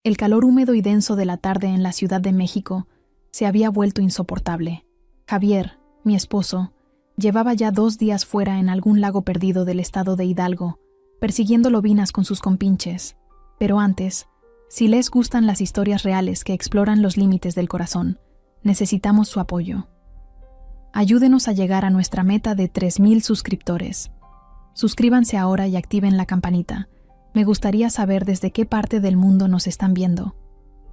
El calor húmedo y denso de la tarde en la Ciudad de México se había vuelto insoportable. Javier, mi esposo, llevaba ya 2 días fuera en algún lago perdido del estado de Hidalgo, persiguiendo lobinas con sus compinches. Pero antes, si les gustan las historias reales que exploran los límites del corazón, necesitamos su apoyo. Ayúdenos a llegar a nuestra meta de 3,000 suscriptores. Suscríbanse ahora y activen la campanita. Me gustaría saber desde qué parte del mundo nos están viendo.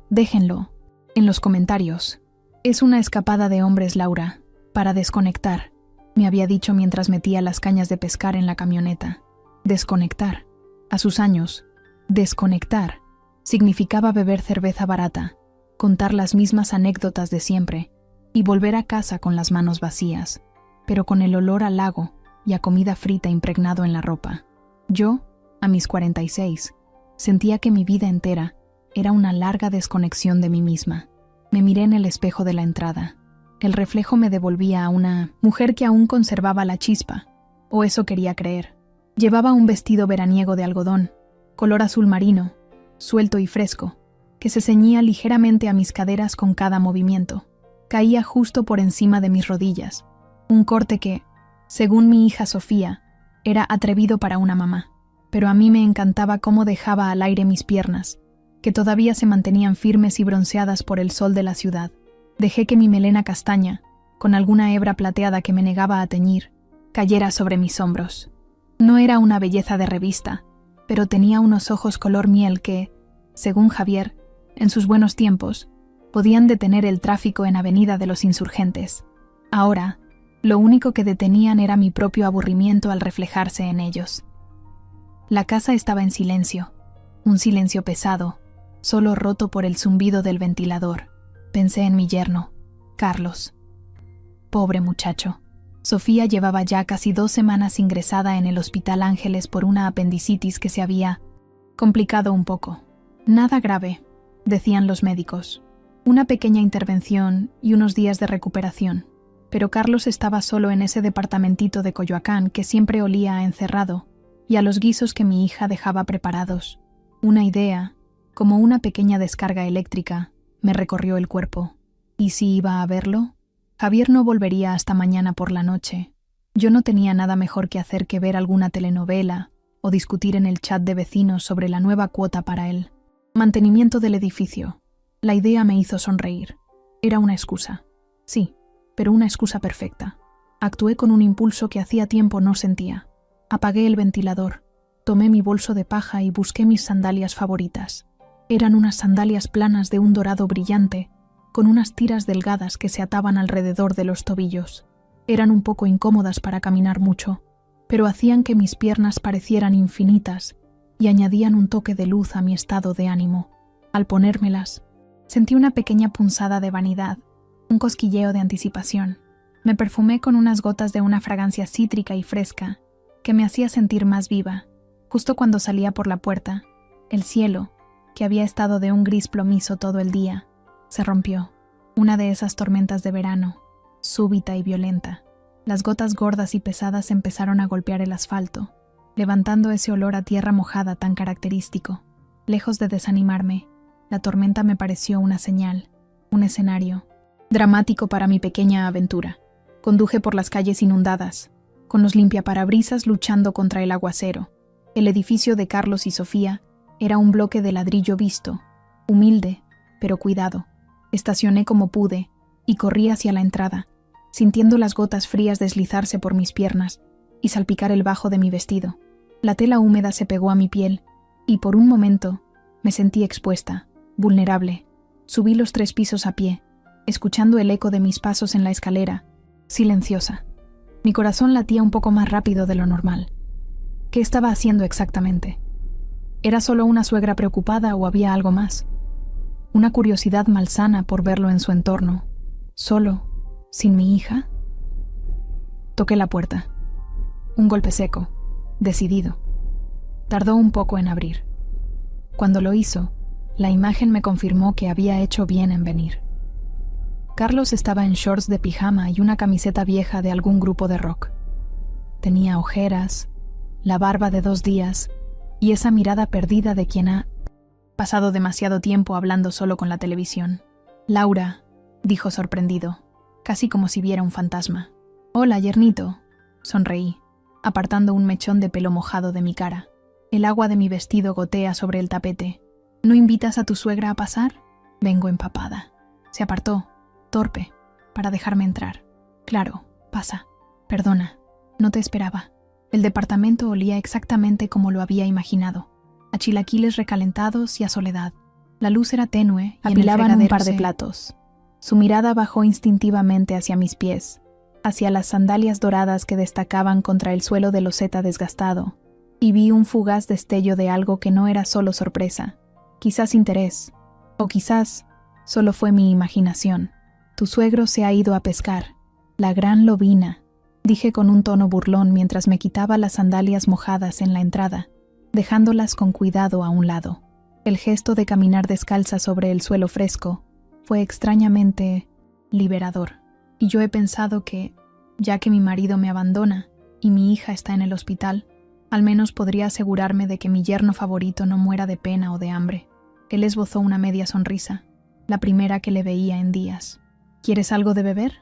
Déjenlo en los comentarios. Es una escapada de hombres, Laura, para desconectar, me había dicho mientras metía las cañas de pescar en la camioneta. Desconectar. A sus años, desconectar significaba beber cerveza barata, contar las mismas anécdotas de siempre y volver a casa con las manos vacías, pero con el olor al lago y a comida frita impregnado en la ropa. Yo, a mis 46, sentía que mi vida entera era una larga desconexión de mí misma. Me miré en el espejo de la entrada. El reflejo me devolvía a una mujer que aún conservaba la chispa, o eso quería creer. Llevaba un vestido veraniego de algodón, color azul marino, suelto y fresco, que se ceñía ligeramente a mis caderas con cada movimiento. Caía justo por encima de mis rodillas, un corte que, según mi hija Sofía, era atrevido para una mamá. Pero a mí me encantaba cómo dejaba al aire mis piernas, que todavía se mantenían firmes y bronceadas por el sol de la ciudad. Dejé que mi melena castaña, con alguna hebra plateada que me negaba a teñir, cayera sobre mis hombros. No era una belleza de revista, pero tenía unos ojos color miel que, según Javier, en sus buenos tiempos, podían detener el tráfico en Avenida de los Insurgentes. Ahora, lo único que detenían era mi propio aburrimiento al reflejarse en ellos. La casa estaba en silencio, un silencio pesado, solo roto por el zumbido del ventilador. Pensé en mi yerno, Carlos. Pobre muchacho. Sofía llevaba ya casi 2 semanas ingresada en el Hospital Ángeles por una apendicitis que se había complicado un poco. Nada grave, decían los médicos. Una pequeña intervención y unos días de recuperación. Pero Carlos estaba solo en ese departamentito de Coyoacán que siempre olía a encerrado y a los guisos que mi hija dejaba preparados. Una idea, como una pequeña descarga eléctrica, me recorrió el cuerpo. ¿Y si iba a verlo? Javier no volvería hasta mañana por la noche. Yo no tenía nada mejor que hacer que ver alguna telenovela o discutir en el chat de vecinos sobre la nueva cuota para el mantenimiento del edificio. La idea me hizo sonreír. Era una excusa. Sí, pero una excusa perfecta. Actué con un impulso que hacía tiempo no sentía. Apagué el ventilador, tomé mi bolso de paja y busqué mis sandalias favoritas. Eran unas sandalias planas de un dorado brillante, con unas tiras delgadas que se ataban alrededor de los tobillos. Eran un poco incómodas para caminar mucho, pero hacían que mis piernas parecieran infinitas y añadían un toque de luz a mi estado de ánimo. Al ponérmelas, sentí una pequeña punzada de vanidad, un cosquilleo de anticipación. Me perfumé con unas gotas de una fragancia cítrica y fresca que me hacía sentir más viva. Justo cuando salía por la puerta, el cielo, que había estado de un gris plomizo todo el día, se rompió. Una de esas tormentas de verano, súbita y violenta. Las gotas gordas y pesadas empezaron a golpear el asfalto, levantando ese olor a tierra mojada tan característico. Lejos de desanimarme, la tormenta me pareció una señal, un escenario dramático para mi pequeña aventura. Conduje por las calles inundadas, con los limpiaparabrisas luchando contra el aguacero. El edificio de Carlos y Sofía era un bloque de ladrillo visto, humilde, pero cuidado. Estacioné como pude y corrí hacia la entrada, sintiendo las gotas frías deslizarse por mis piernas y salpicar el bajo de mi vestido. La tela húmeda se pegó a mi piel y por un momento me sentí expuesta, vulnerable. Subí los 3 pisos a pie, escuchando el eco de mis pasos en la escalera, silenciosa. Mi corazón latía un poco más rápido de lo normal. ¿Qué estaba haciendo exactamente? ¿Era solo una suegra preocupada o había algo más? Una curiosidad malsana por verlo en su entorno. ¿Solo? ¿Sin mi hija? Toqué la puerta. Un golpe seco, decidido. Tardó un poco en abrir. Cuando lo hizo, la imagen me confirmó que había hecho bien en venir. Carlos estaba en shorts de pijama y una camiseta vieja de algún grupo de rock. Tenía ojeras, la barba de 2 días y esa mirada perdida de quien ha Pasado demasiado tiempo hablando solo con la televisión. Laura, dijo sorprendido, casi como si viera un fantasma. Hola, yernito, sonreí, apartando un mechón de pelo mojado de mi cara. El agua de mi vestido gotea sobre el tapete. ¿No invitas a tu suegra a pasar? Vengo empapada. Se apartó, torpe, para dejarme entrar. Claro, pasa. Perdona, no te esperaba. El departamento olía exactamente como lo había imaginado, a chilaquiles recalentados y a soledad. La luz era tenue y apilaban un par de platos. Su mirada bajó instintivamente hacia mis pies, hacia las sandalias doradas que destacaban contra el suelo de loseta desgastado, y vi un fugaz destello de algo que no era solo sorpresa, quizás interés, o quizás solo fue mi imaginación. Tu suegro se ha ido a pescar, la gran lobina, dije con un tono burlón mientras me quitaba las sandalias mojadas en la entrada, dejándolas con cuidado a un lado. El gesto de caminar descalza sobre el suelo fresco fue extrañamente liberador, y yo he pensado que, ya que mi marido me abandona y mi hija está en el hospital, al menos podría asegurarme de que mi yerno favorito no muera de pena o de hambre. Él esbozó una media sonrisa, la primera que le veía en días. ¿Quieres algo de beber?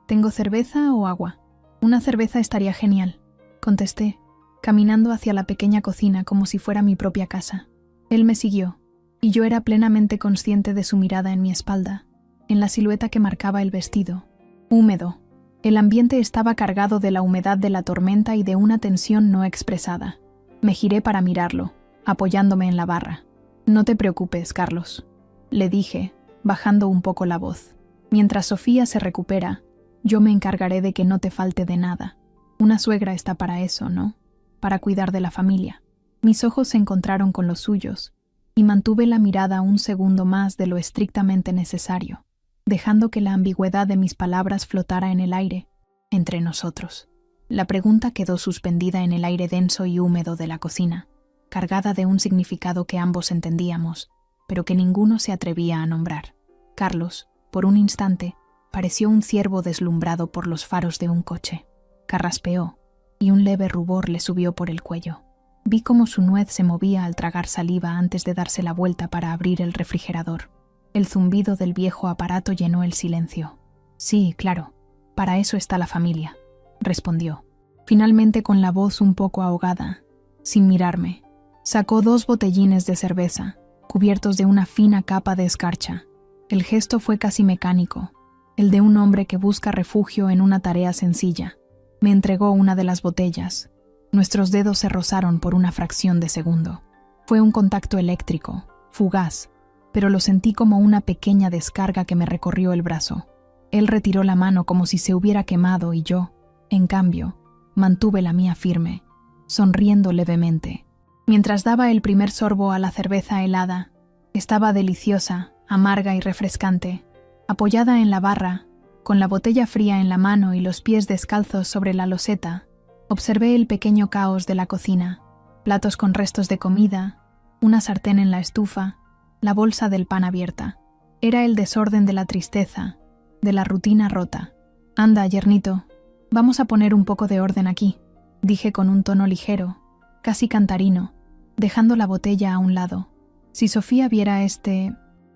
¿Tengo cerveza o agua? Una cerveza estaría genial, contesté, caminando hacia la pequeña cocina como si fuera mi propia casa. Él me siguió, y yo era plenamente consciente de su mirada en mi espalda, en la silueta que marcaba el vestido. Húmedo. El ambiente estaba cargado de la humedad de la tormenta y de una tensión no expresada. Me giré para mirarlo, apoyándome en la barra. No te preocupes, Carlos, le dije, bajando un poco la voz. Mientras Sofía se recupera, yo me encargaré de que no te falte de nada. Una suegra está para eso, ¿no? Para cuidar de la familia. Mis ojos se encontraron con los suyos, y mantuve la mirada un segundo más de lo estrictamente necesario, dejando que la ambigüedad de mis palabras flotara en el aire, entre nosotros. La pregunta quedó suspendida en el aire denso y húmedo de la cocina, cargada de un significado que ambos entendíamos, pero que ninguno se atrevía a nombrar. Carlos, por un instante, pareció un ciervo deslumbrado por los faros de un coche. Carraspeó, y un leve rubor le subió por el cuello. Vi cómo su nuez se movía al tragar saliva antes de darse la vuelta para abrir el refrigerador. El zumbido del viejo aparato llenó el silencio. Sí, claro, para eso está la familia, respondió, finalmente con la voz un poco ahogada, sin mirarme. Sacó 2 botellines de cerveza, cubiertos de una fina capa de escarcha. El gesto fue casi mecánico, el de un hombre que busca refugio en una tarea sencilla. Me entregó una de las botellas. Nuestros dedos se rozaron por una fracción de segundo. Fue un contacto eléctrico, fugaz, pero lo sentí como una pequeña descarga que me recorrió el brazo. Él retiró la mano como si se hubiera quemado y yo, en cambio, mantuve la mía firme, sonriendo levemente. Mientras daba el primer sorbo a la cerveza helada, estaba deliciosa, amarga y refrescante. Apoyada en la barra, con la botella fría en la mano y los pies descalzos sobre la loseta, observé el pequeño caos de la cocina, platos con restos de comida, una sartén en la estufa, la bolsa del pan abierta. Era el desorden de la tristeza, de la rutina rota. Anda, yernito, vamos a poner un poco de orden aquí, dije con un tono ligero, casi cantarino, dejando la botella a un lado. Si Sofía viera este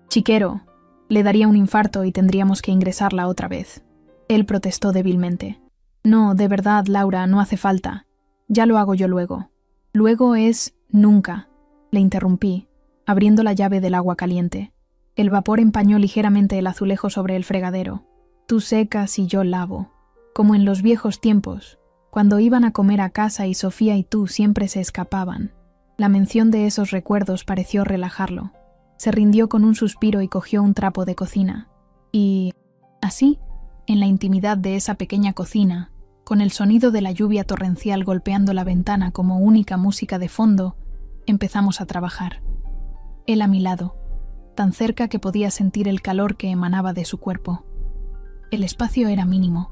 chiquero, le daría un infarto y tendríamos que ingresarla otra vez. Él protestó débilmente. No, de verdad, Laura, no hace falta. Ya lo hago yo luego. Luego es nunca, le interrumpí, abriendo la llave del agua caliente. El vapor empañó ligeramente el azulejo sobre el fregadero. Tú secas y yo lavo. Como en los viejos tiempos, cuando iban a comer a casa y Sofía y tú siempre se escapaban. La mención de esos recuerdos pareció relajarlo. Se rindió con un suspiro y cogió un trapo de cocina. Y, así, en la intimidad de esa pequeña cocina, con el sonido de la lluvia torrencial golpeando la ventana como única música de fondo, empezamos a trabajar. Él a mi lado, tan cerca que podía sentir el calor que emanaba de su cuerpo. El espacio era mínimo.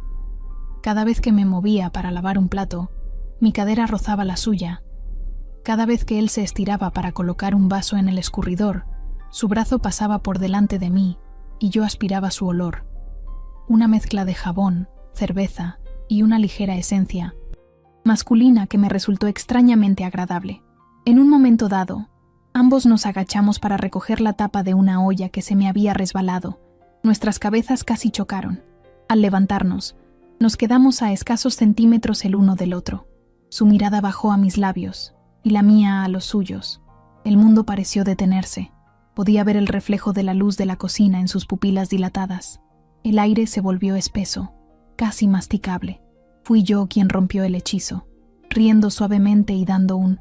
Cada vez que me movía para lavar un plato, mi cadera rozaba la suya. Cada vez que él se estiraba para colocar un vaso en el escurridor, su brazo pasaba por delante de mí y yo aspiraba su olor. Una mezcla de jabón, cerveza y una ligera esencia masculina que me resultó extrañamente agradable. En un momento dado, Ambos nos agachamos para recoger la tapa de una olla que se me había resbalado. Nuestras cabezas casi chocaron. Al levantarnos, nos quedamos a escasos centímetros el uno del otro. Su mirada bajó a mis labios y la mía a los suyos. El mundo pareció detenerse. Podía ver el reflejo de la luz de la cocina en sus pupilas dilatadas. El aire se volvió espeso, casi masticable. Fui yo quien rompió el hechizo, riendo suavemente y dando un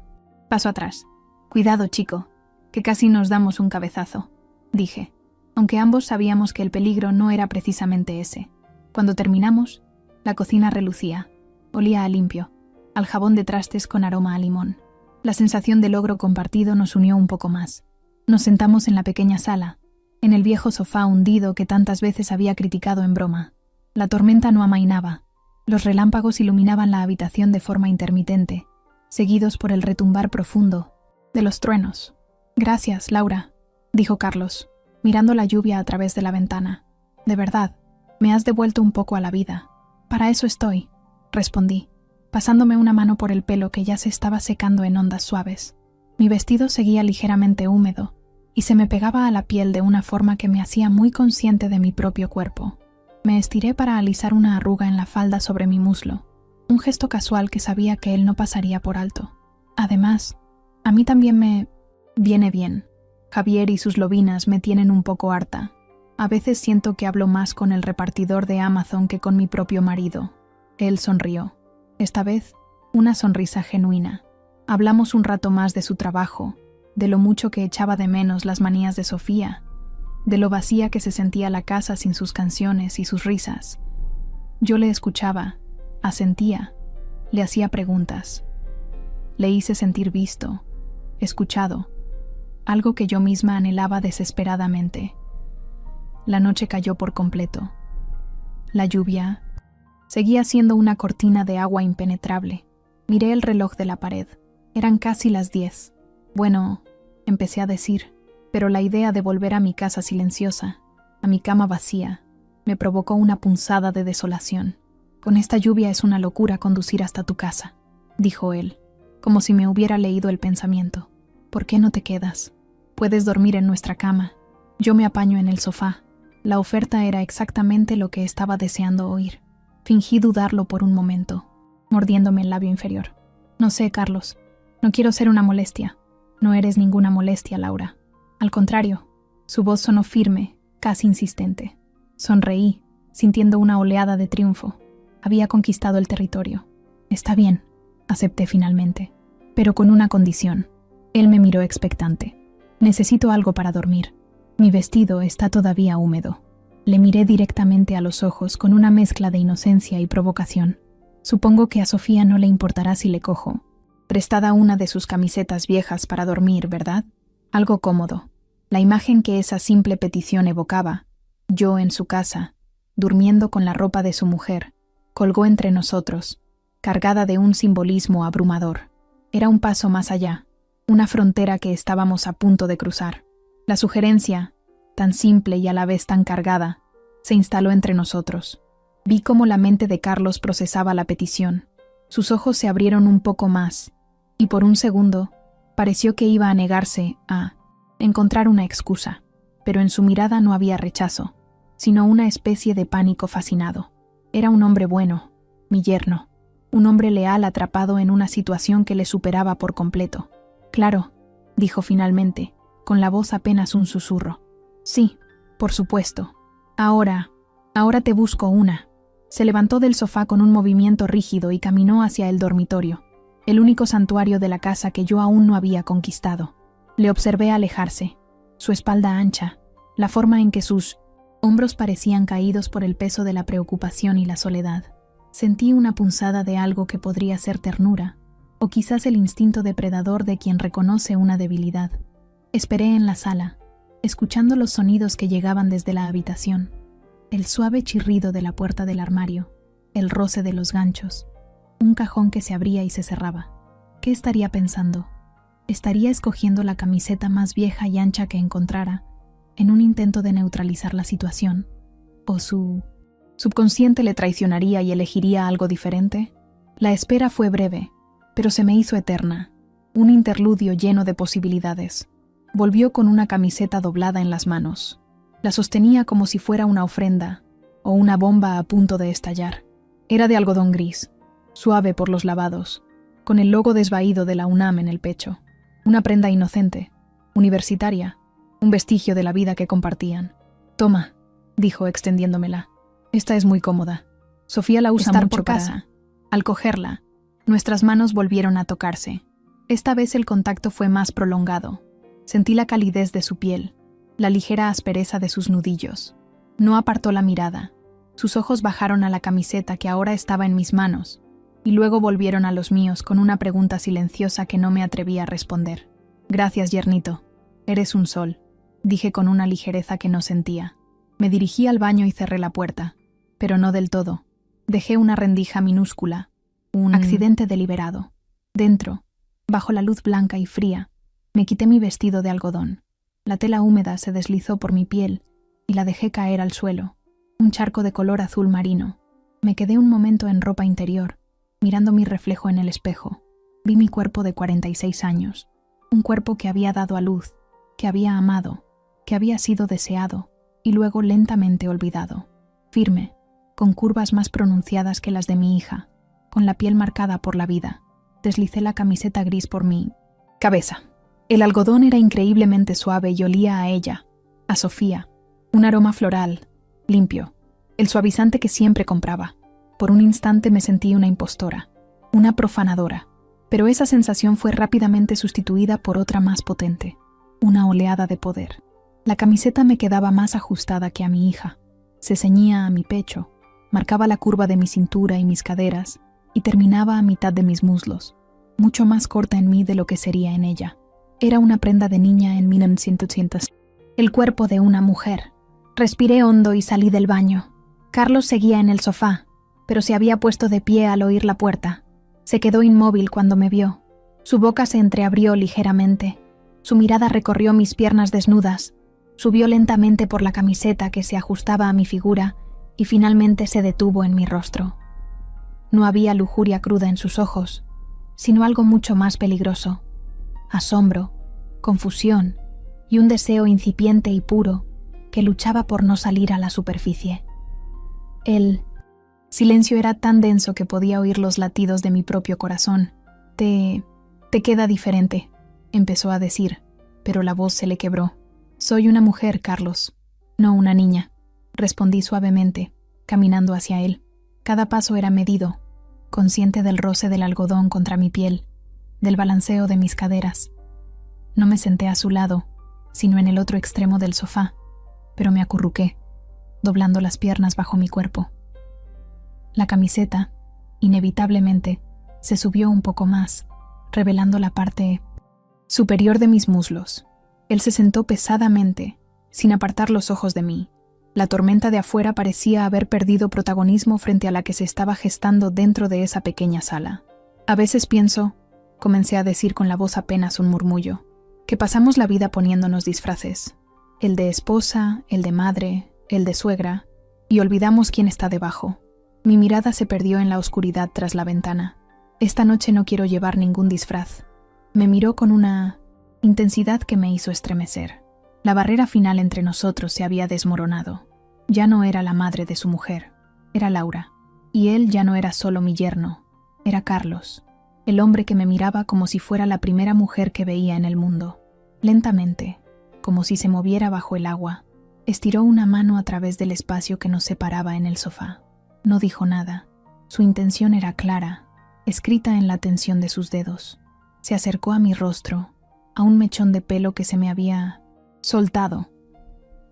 paso atrás. «Cuidado, chico, que casi nos damos un cabezazo», dije, aunque ambos sabíamos que el peligro no era precisamente ese. Cuando terminamos, la cocina relucía. Olía a limpio, al jabón de trastes con aroma a limón. La sensación de logro compartido nos unió un poco más. Nos sentamos en la pequeña sala, en el viejo sofá hundido que tantas veces había criticado en broma. La tormenta no amainaba. Los relámpagos iluminaban la habitación de forma intermitente, seguidos por el retumbar profundo de los truenos. «Gracias, Laura», dijo Carlos, mirando la lluvia a través de la ventana. «De verdad, me has devuelto un poco a la vida». «Para eso estoy», respondí, pasándome una mano por el pelo que ya se estaba secando en ondas suaves. Mi vestido seguía ligeramente húmedo y se me pegaba a la piel de una forma que me hacía muy consciente de mi propio cuerpo. Me estiré para alisar una arruga en la falda sobre mi muslo, un gesto casual que sabía que él no pasaría por alto. Además, a mí también me viene bien. Javier y sus lobinas me tienen un poco harta. A veces siento que hablo más con el repartidor de Amazon que con mi propio marido. Él sonrió. Esta vez, una sonrisa genuina. Hablamos un rato más de su trabajo, de lo mucho que echaba de menos las manías de Sofía, de lo vacía que se sentía la casa sin sus canciones y sus risas. Yo le escuchaba, asentía, le hacía preguntas. Le hice sentir visto, escuchado, algo que yo misma anhelaba desesperadamente. La noche cayó por completo. La lluvia seguía siendo una cortina de agua impenetrable. Miré el reloj de la pared. Eran casi las 10. Bueno, empecé a decir, pero la idea de volver a mi casa silenciosa, a mi cama vacía, me provocó una punzada de desolación. «Con esta lluvia es una locura conducir hasta tu casa», dijo él, como si me hubiera leído el pensamiento. «¿Por qué no te quedas? Puedes dormir en nuestra cama. Yo me apaño en el sofá». La oferta era exactamente lo que estaba deseando oír. Fingí dudarlo por un momento, mordiéndome el labio inferior. «No sé, Carlos. No quiero ser una molestia». «No eres ninguna molestia, Laura. Al contrario». Su voz sonó firme, casi insistente. Sonreí, sintiendo una oleada de triunfo. Había conquistado el territorio. «Está bien», acepté finalmente, pero con una condición. Él me miró expectante. «Necesito algo para dormir. Mi vestido está todavía húmedo». Le miré directamente a los ojos con una mezcla de inocencia y provocación. «Supongo que a Sofía no le importará si le cojo prestada una de sus camisetas viejas para dormir, ¿verdad? Algo cómodo». La imagen que esa simple petición evocaba, yo en su casa, durmiendo con la ropa de su mujer, colgó entre nosotros, cargada de un simbolismo abrumador. Era un paso más allá, una frontera que estábamos a punto de cruzar. La sugerencia, tan simple y a la vez tan cargada, se instaló entre nosotros. Vi cómo la mente de Carlos procesaba la petición. Sus ojos se abrieron un poco más, y por un segundo pareció que iba a negarse a encontrar una excusa, pero en su mirada no había rechazo, sino una especie de pánico fascinado. Era un hombre bueno, mi yerno, un hombre leal atrapado en una situación que le superaba por completo. «Claro», dijo finalmente, con la voz apenas un susurro. «Sí, por supuesto. Ahora te busco una». Se levantó del sofá con un movimiento rígido y caminó hacia el dormitorio, el único santuario de la casa que yo aún no había conquistado. Le observé alejarse, su espalda ancha, la forma en que sus hombros parecían caídos por el peso de la preocupación y la soledad. Sentí una punzada de algo que podría ser ternura, o quizás el instinto depredador de quien reconoce una debilidad. Esperé en la sala, escuchando los sonidos que llegaban desde la habitación, el suave chirrido de la puerta del armario, el roce de los ganchos, un cajón que se abría y se cerraba. ¿Qué estaría pensando? ¿Estaría escogiendo la camiseta más vieja y ancha que encontrara, en un intento de neutralizar la situación? ¿O su subconsciente le traicionaría y elegiría algo diferente? La espera fue breve, pero se me hizo eterna, un interludio lleno de posibilidades. Volvió con una camiseta doblada en las manos. La sostenía como si fuera una ofrenda o una bomba a punto de estallar. Era de algodón gris, suave por los lavados, con el logo desvaído de la UNAM en el pecho. Una prenda inocente, universitaria, un vestigio de la vida que compartían. «Toma», dijo extendiéndomela. «Esta es muy cómoda. Sofía la usa mucho por casa». Al cogerla, nuestras manos volvieron a tocarse. Esta vez el contacto fue más prolongado. Sentí la calidez de su piel, la ligera aspereza de sus nudillos. No apartó la mirada. Sus ojos bajaron a la camiseta que ahora estaba en mis manos, y luego volvieron a los míos con una pregunta silenciosa que no me atreví a responder. «Gracias, yernito. Eres un sol», dije con una ligereza que no sentía. Me dirigí al baño y cerré la puerta, pero no del todo. Dejé una rendija minúscula, un accidente deliberado. Dentro, bajo la luz blanca y fría, me quité mi vestido de algodón. La tela húmeda se deslizó por mi piel y la dejé caer al suelo, un charco de color azul marino. Me quedé un momento en ropa interior, mirando mi reflejo en el espejo. Vi mi cuerpo de 46 años, un cuerpo que había dado a luz, que había amado, que había sido deseado y luego lentamente olvidado. Firme, con curvas más pronunciadas que las de mi hija, con la piel marcada por la vida, deslicé la camiseta gris por mi cabeza. El algodón era increíblemente suave y olía a ella, a Sofía, un aroma floral, limpio, el suavizante que siempre compraba. Por un instante me sentí una impostora, una profanadora, pero esa sensación fue rápidamente sustituida por otra más potente, una oleada de poder. La camiseta me quedaba más ajustada que a mi hija, se ceñía a mi pecho, marcaba la curva de mi cintura y mis caderas, y terminaba a mitad de mis muslos, mucho más corta en mí de lo que sería en ella. Era una prenda de niña en 1900. El cuerpo de una mujer. Respiré hondo y salí del baño. Carlos seguía en el sofá, pero se había puesto de pie al oír la puerta. Se quedó inmóvil cuando me vio. Su boca se entreabrió ligeramente. Su mirada recorrió mis piernas desnudas, subió lentamente por la camiseta que se ajustaba a mi figura y finalmente se detuvo en mi rostro. No había lujuria cruda en sus ojos, sino algo mucho más peligroso. Asombro, confusión y un deseo incipiente y puro que luchaba por no salir a la superficie. El silencio era tan denso que podía oír los latidos de mi propio corazón. Te queda diferente», empezó a decir, pero la voz se le quebró. «Soy una mujer, Carlos, no una niña», respondí suavemente, caminando hacia él. Cada paso era medido, consciente del roce del algodón contra mi piel, del balanceo de mis caderas. No me senté a su lado, sino en el otro extremo del sofá, pero me acurruqué, doblando las piernas bajo mi cuerpo. La camiseta, inevitablemente, se subió un poco más, revelando la parte superior de mis muslos. Él se sentó pesadamente, sin apartar los ojos de mí. La tormenta de afuera parecía haber perdido protagonismo frente a la que se estaba gestando dentro de esa pequeña sala. «A veces pienso», comencé a decir con la voz apenas un murmullo, «que pasamos la vida poniéndonos disfraces, el de esposa, el de madre, el de suegra, y olvidamos quién está debajo». Mi mirada se perdió en la oscuridad tras la ventana. «Esta noche no quiero llevar ningún disfraz». Me miró con una intensidad que me hizo estremecer. La barrera final entre nosotros se había desmoronado. Ya no era la madre de su mujer, era Laura. Y él ya no era solo mi yerno, era Carlos, el hombre que me miraba como si fuera la primera mujer que veía en el mundo. Lentamente, como si se moviera bajo el agua, estiró una mano a través del espacio que nos separaba en el sofá. No dijo nada. Su intención era clara, escrita en la tensión de sus dedos. Se acercó a mi rostro, a un mechón de pelo que se me había soltado.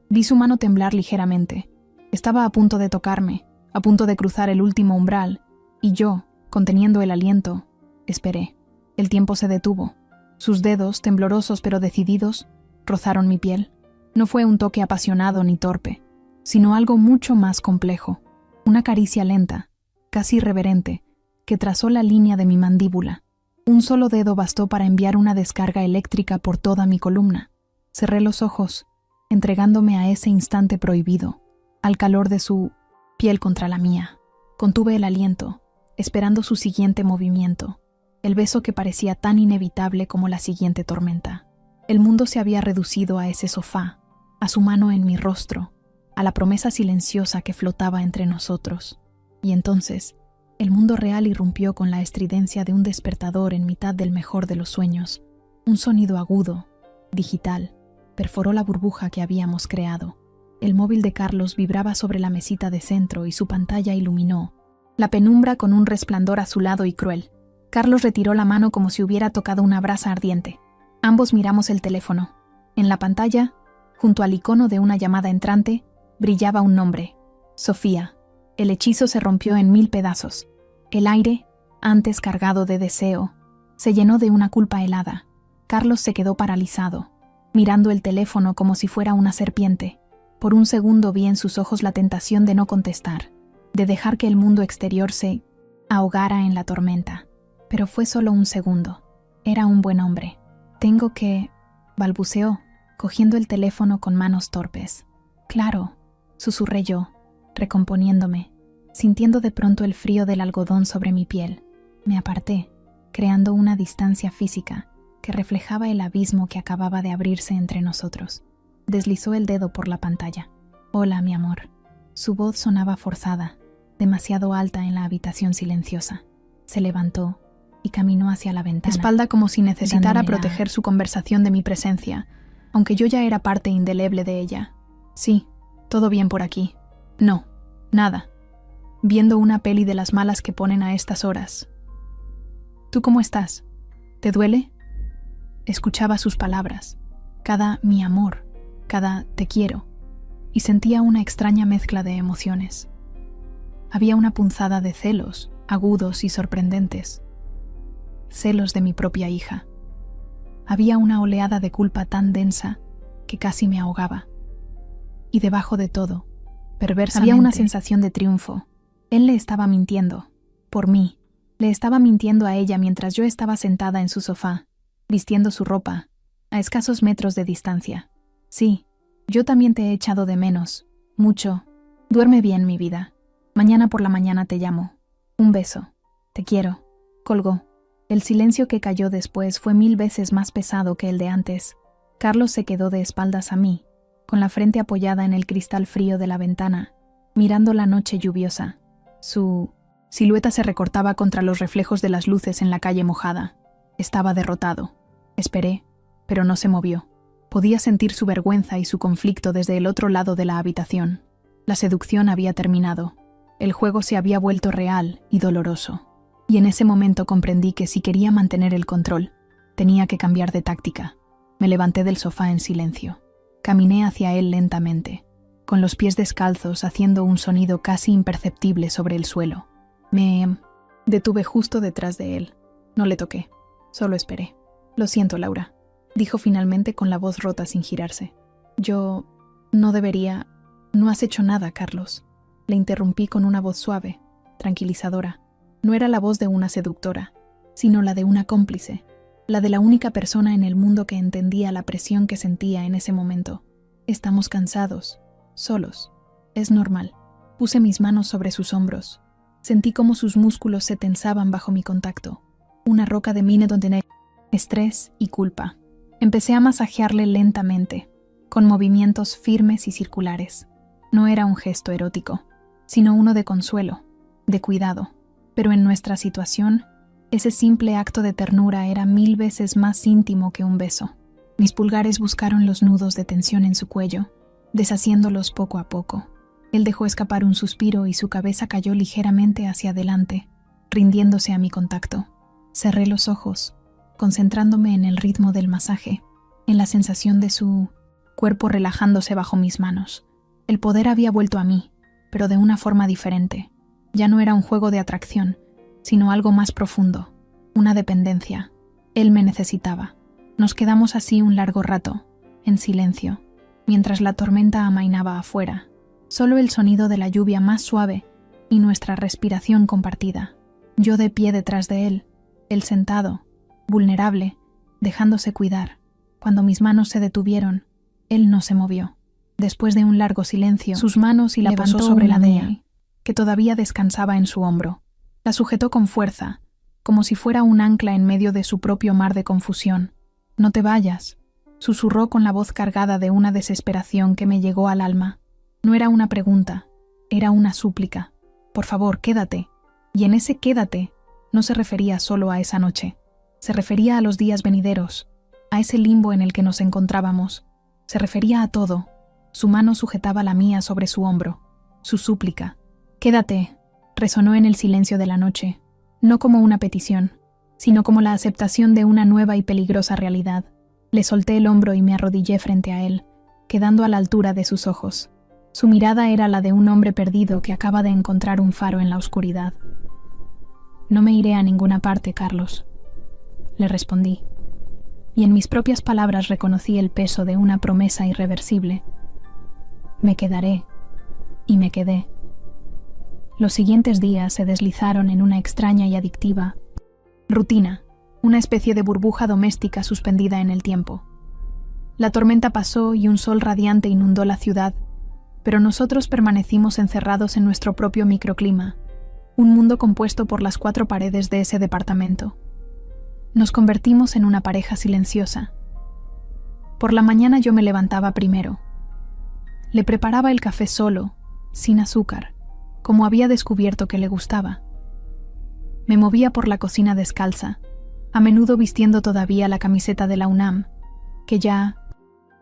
Vi su mano temblar ligeramente. Estaba a punto de tocarme, a punto de cruzar el último umbral, y yo, conteniendo el aliento, esperé. El tiempo se detuvo. Sus dedos, temblorosos pero decididos, rozaron mi piel. No fue un toque apasionado ni torpe, sino algo mucho más complejo. Una caricia lenta, casi irreverente, que trazó la línea de mi mandíbula. Un solo dedo bastó para enviar una descarga eléctrica por toda mi columna. Cerré los ojos, entregándome a ese instante prohibido, al calor de su piel contra la mía. Contuve el aliento, esperando su siguiente movimiento, el beso que parecía tan inevitable como la siguiente tormenta. El mundo se había reducido a ese sofá, a su mano en mi rostro, a la promesa silenciosa que flotaba entre nosotros. Y entonces, el mundo real irrumpió con la estridencia de un despertador en mitad del mejor de los sueños. Un sonido agudo, digital, perforó la burbuja que habíamos creado. El móvil de Carlos vibraba sobre la mesita de centro y su pantalla iluminó la penumbra con un resplandor azulado y cruel. Carlos retiró la mano como si hubiera tocado una brasa ardiente. Ambos miramos el teléfono. En la pantalla, junto al icono de una llamada entrante, brillaba un nombre: Sofía. El hechizo se rompió en 1000 pedazos. El aire, antes cargado de deseo, se llenó de una culpa helada. Carlos se quedó paralizado, mirando el teléfono como si fuera una serpiente. Por un segundo vi en sus ojos la tentación de no contestar, de dejar que el mundo exterior se ahogara en la tormenta. Pero fue solo un segundo. Era un buen hombre. Tengo que... balbuceó, cogiendo el teléfono con manos torpes. Claro, susurré yo, recomponiéndome, sintiendo de pronto el frío del algodón sobre mi piel. Me aparté, creando una distancia física que reflejaba el abismo que acababa de abrirse entre nosotros. Deslizó el dedo por la pantalla. Hola, mi amor. Su voz sonaba forzada, demasiado alta en la habitación silenciosa. Se levantó y caminó hacia la ventana, espalda como si necesitara proteger su conversación de mi presencia, aunque yo ya era parte indeleble de ella. Sí, todo bien por aquí. No, nada. Viendo una peli de las malas que ponen a estas horas. ¿Tú cómo estás? ¿Te duele? Escuchaba sus palabras, cada mi amor, cada te quiero, y sentía una extraña mezcla de emociones. Había una punzada de celos, agudos y sorprendentes. Celos de mi propia hija. Había una oleada de culpa tan densa que casi me ahogaba. Y debajo de todo, perversamente, había una sensación de triunfo. Él le estaba mintiendo, por mí. Le estaba mintiendo a ella mientras yo estaba sentada en su sofá, vistiendo su ropa, a escasos metros de distancia. Sí, yo también te he echado de menos, mucho. Duerme bien, mi vida. Mañana por la mañana te llamo. Un beso. Te quiero. Colgó. El silencio que cayó después fue 1000 veces más pesado que el de antes. Carlos se quedó de espaldas a mí, con la frente apoyada en el cristal frío de la ventana, mirando la noche lluviosa. Su silueta se recortaba contra los reflejos de las luces en la calle mojada. Estaba derrotado. Esperé, pero no se movió. Podía sentir su vergüenza y su conflicto desde el otro lado de la habitación. La seducción había terminado. El juego se había vuelto real y doloroso. Y en ese momento comprendí que si quería mantener el control, tenía que cambiar de táctica. Me levanté del sofá en silencio. Caminé hacia él lentamente, con los pies descalzos haciendo un sonido casi imperceptible sobre el suelo. Me detuve justo detrás de él. No le toqué, solo esperé. Lo siento, Laura, dijo finalmente con la voz rota sin girarse. Yo no debería... No has hecho nada, Carlos. Le interrumpí con una voz suave, tranquilizadora. No era la voz de una seductora, sino la de una cómplice, la de la única persona en el mundo que entendía la presión que sentía en ese momento. Estamos cansados, solos. Es normal. Puse mis manos sobre sus hombros. Sentí cómo sus músculos se tensaban bajo mi contacto. Una roca de mine donde estrés y culpa. Empecé a masajearle lentamente, con movimientos firmes y circulares. No era un gesto erótico, sino uno de consuelo, de cuidado. Pero en nuestra situación, ese simple acto de ternura era 1000 veces más íntimo que un beso. Mis pulgares buscaron los nudos de tensión en su cuello, deshaciéndolos poco a poco. Él dejó escapar un suspiro y su cabeza cayó ligeramente hacia adelante, rindiéndose a mi contacto. Cerré los ojos, concentrándome en el ritmo del masaje, en la sensación de su cuerpo relajándose bajo mis manos. El poder había vuelto a mí, pero de una forma diferente. Ya no era un juego de atracción, sino algo más profundo, una dependencia. Él me necesitaba. Nos quedamos así un largo rato, en silencio, mientras la tormenta amainaba afuera. Solo el sonido de la lluvia más suave y nuestra respiración compartida. Yo de pie detrás de él, él sentado, vulnerable, dejándose cuidar. Cuando mis manos se detuvieron, él no se movió. Después de un largo silencio, sus manos y la posó sobre la mía, que todavía descansaba en su hombro. La sujetó con fuerza, como si fuera un ancla en medio de su propio mar de confusión. No te vayas, susurró con la voz cargada de una desesperación que me llegó al alma. No era una pregunta, era una súplica. Por favor, quédate. Y en ese quédate no se refería solo a esa noche. Se refería a los días venideros, a ese limbo en el que nos encontrábamos. Se refería a todo. Su mano sujetaba la mía sobre su hombro. Su súplica. Quédate, resonó en el silencio de la noche, no como una petición, sino como la aceptación de una nueva y peligrosa realidad. Le solté el hombro y me arrodillé frente a él, quedando a la altura de sus ojos. Su mirada era la de un hombre perdido que acaba de encontrar un faro en la oscuridad. No me iré a ninguna parte, Carlos, le respondí, y en mis propias palabras reconocí el peso de una promesa irreversible. Me quedaré, y me quedé. Los siguientes días se deslizaron en una extraña y adictiva rutina, una especie de burbuja doméstica suspendida en el tiempo. La tormenta pasó y un sol radiante inundó la ciudad, pero nosotros permanecimos encerrados en nuestro propio microclima, un mundo compuesto por las 4 paredes de ese departamento. Nos convertimos en una pareja silenciosa. Por la mañana yo me levantaba primero. Le preparaba el café solo, sin azúcar, como había descubierto que le gustaba. Me movía por la cocina descalza, a menudo vistiendo todavía la camiseta de la UNAM, que ya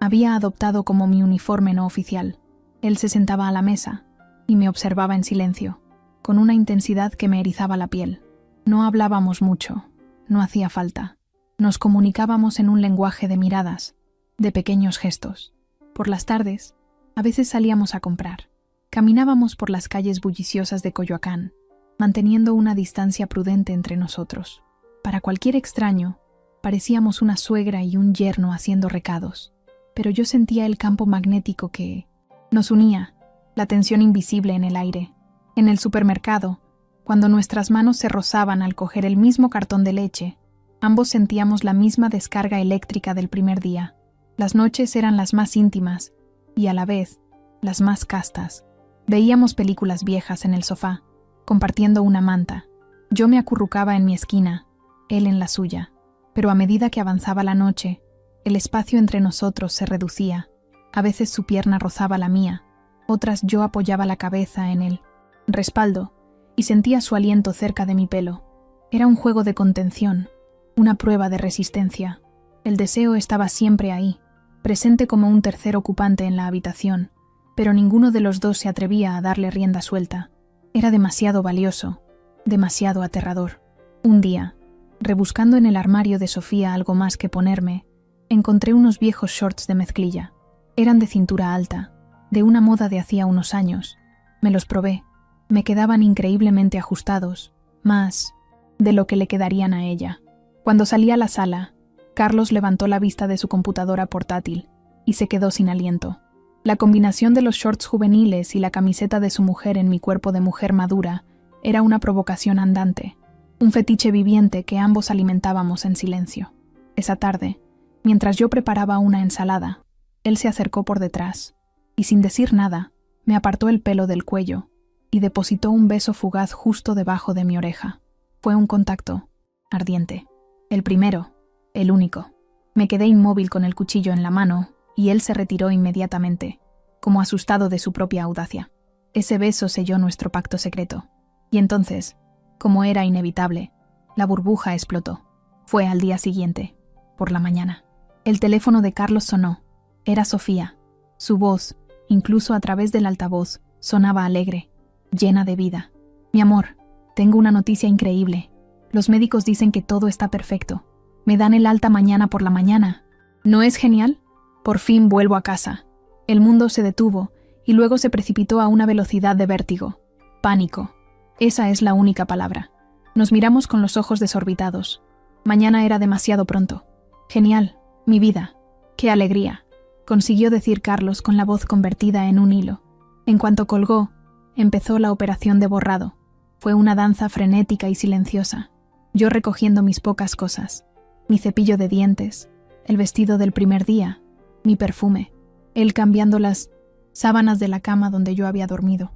había adoptado como mi uniforme no oficial. Él se sentaba a la mesa y me observaba en silencio, con una intensidad que me erizaba la piel. No hablábamos mucho, no hacía falta. Nos comunicábamos en un lenguaje de miradas, de pequeños gestos. Por las tardes, a veces salíamos a comprar. Caminábamos por las calles bulliciosas de Coyoacán, manteniendo una distancia prudente entre nosotros. Para cualquier extraño, parecíamos una suegra y un yerno haciendo recados, pero yo sentía el campo magnético que nos unía, la tensión invisible en el aire. En el supermercado, cuando nuestras manos se rozaban al coger el mismo cartón de leche, ambos sentíamos la misma descarga eléctrica del primer día. Las noches eran las más íntimas y, a la vez, las más castas. Veíamos películas viejas en el sofá, compartiendo una manta. Yo me acurrucaba en mi esquina, él en la suya, pero a medida que avanzaba la noche, el espacio entre nosotros se reducía. A veces su pierna rozaba la mía, otras yo apoyaba la cabeza en el respaldo y sentía su aliento cerca de mi pelo. Era un juego de contención, una prueba de resistencia. El deseo estaba siempre ahí, presente como un tercer ocupante en la habitación, pero ninguno de los dos se atrevía a darle rienda suelta. Era demasiado valioso, demasiado aterrador. Un día, rebuscando en el armario de Sofía algo más que ponerme, encontré unos viejos shorts de mezclilla. Eran de cintura alta, de una moda de hacía unos años. Me los probé. Me quedaban increíblemente ajustados, más de lo que le quedarían a ella. Cuando salí a la sala, Carlos levantó la vista de su computadora portátil y se quedó sin aliento. La combinación de los shorts juveniles y la camiseta de su mujer en mi cuerpo de mujer madura era una provocación andante, un fetiche viviente que ambos alimentábamos en silencio. Esa tarde, mientras yo preparaba una ensalada, él se acercó por detrás y, sin decir nada, me apartó el pelo del cuello y depositó un beso fugaz justo debajo de mi oreja. Fue un contacto ardiente. El primero, el único. Me quedé inmóvil con el cuchillo en la mano y él se retiró inmediatamente, como asustado de su propia audacia. Ese beso selló nuestro pacto secreto. Y entonces, como era inevitable, la burbuja explotó. Fue al día siguiente, por la mañana. El teléfono de Carlos sonó. Era Sofía. Su voz, incluso a través del altavoz, sonaba alegre, llena de vida. Mi amor, tengo una noticia increíble. Los médicos dicen que todo está perfecto. Me dan el alta mañana por la mañana. ¿No es genial? Por fin vuelvo a casa. El mundo se detuvo y luego se precipitó a una velocidad de vértigo. Pánico. Esa es la única palabra. Nos miramos con los ojos desorbitados. Mañana era demasiado pronto. Genial, mi vida. ¡Qué alegría!, consiguió decir Carlos con la voz convertida en un hilo. En cuanto colgó, empezó la operación de borrado. Fue una danza frenética y silenciosa. Yo recogiendo mis pocas cosas. Mi cepillo de dientes, el vestido del primer día, mi perfume. Él cambiando las sábanas de la cama donde yo había dormido.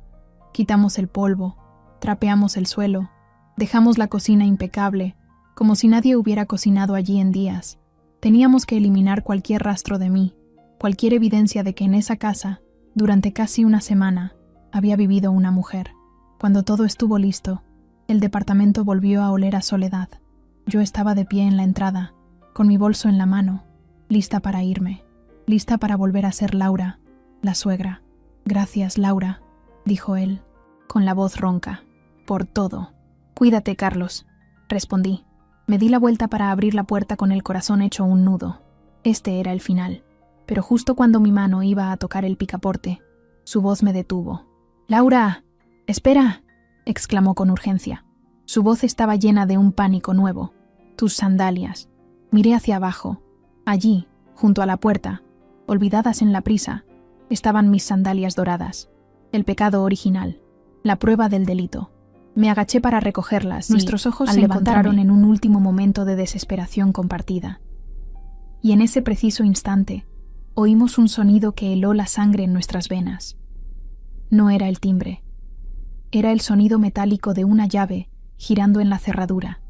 Quitamos el polvo, trapeamos el suelo, dejamos la cocina impecable, como si nadie hubiera cocinado allí en días. Teníamos que eliminar cualquier rastro de mí, cualquier evidencia de que en esa casa, durante casi una semana, había vivido una mujer. Cuando todo estuvo listo, el departamento volvió a oler a soledad. Yo estaba de pie en la entrada, con mi bolso en la mano, lista para irme, lista para volver a ser Laura, la suegra. «Gracias, Laura», dijo él, con la voz ronca, «por todo». «Cuídate, Carlos», respondí. Me di la vuelta para abrir la puerta con el corazón hecho un nudo. Este era el final. Pero justo cuando mi mano iba a tocar el picaporte, su voz me detuvo. «¡Laura! ¡Espera!», exclamó con urgencia. Su voz estaba llena de un pánico nuevo. «Tus sandalias». Miré hacia abajo. Allí, junto a la puerta, olvidadas en la prisa, estaban mis sandalias doradas. El pecado original. La prueba del delito. Me agaché para recogerlas. Nuestros ojos se encontraron en un último momento de desesperación compartida. Y en ese preciso instante, oímos un sonido que heló la sangre en nuestras venas. No era el timbre. Era el sonido metálico de una llave girando en la cerradura.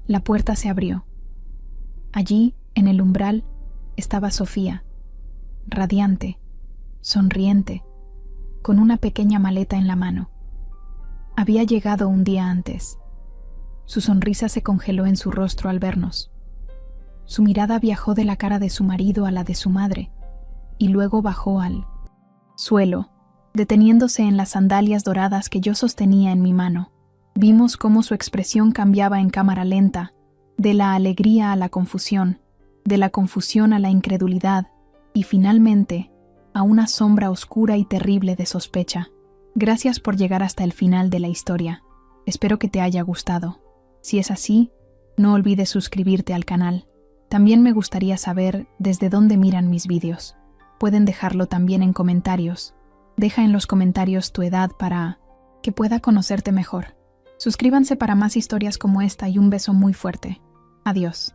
La puerta se abrió. Allí, en el umbral, estaba Sofía, radiante, sonriente, con una pequeña maleta en la mano. Había llegado un día antes. Su sonrisa se congeló en su rostro al vernos. Su mirada viajó de la cara de su marido a la de su madre, y luego bajó al suelo, deteniéndose en las sandalias doradas que yo sostenía en mi mano. Vimos cómo su expresión cambiaba en cámara lenta, de la alegría a la confusión, de la confusión a la incredulidad, y finalmente a una sombra oscura y terrible de sospecha. Gracias por llegar hasta el final de la historia. Espero que te haya gustado. Si es así, no olvides suscribirte al canal. También me gustaría saber desde dónde miran mis vídeos. Pueden dejarlo también en comentarios. Deja en los comentarios tu edad para que pueda conocerte mejor. Suscríbanse para más historias como esta y un beso muy fuerte. Adiós.